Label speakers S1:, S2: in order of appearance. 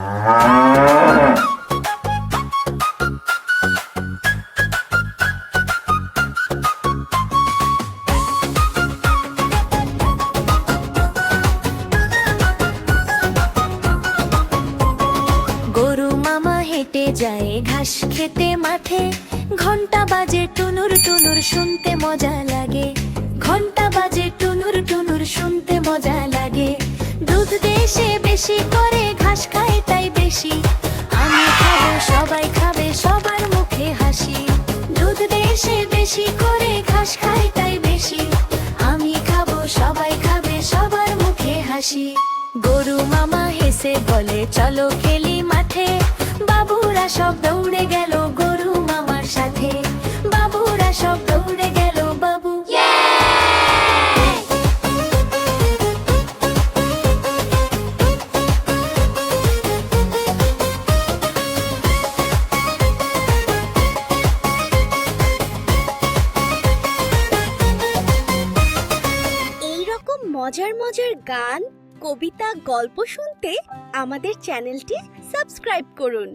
S1: গরু মামা হেঁটে যায় ঘাস খেতে মাঠে, ঘন্টা বাজে টুনুর টুনুর শুনতে মজা লাগে, ঘন্টা বাজে টুনুর টুনুর শুনতে মজা লাগে। দুধ দেশে বেশি করে ঘাস খায় তাই বেশি, আমি খাবো সবাই খাবে সবার মুখে হাসি। দুধ দেশে বেশি করে ঘাস খায় তাই বেশি, আমি খাবো সবাই খাবে সবার মুখে হাসি। গরু মামা হেসে বলে চলো খেলি মাঠে, বাবুরা সব দৌড়ে গেল গরু মামার সাথে, বাবুরা সব দৌড়ে গেল বাবু।
S2: এইরকম মজার মজার গান, কবিতা, গল্প শুনতে আমাদের চ্যানেলটি সাবস্ক্রাইব করুন।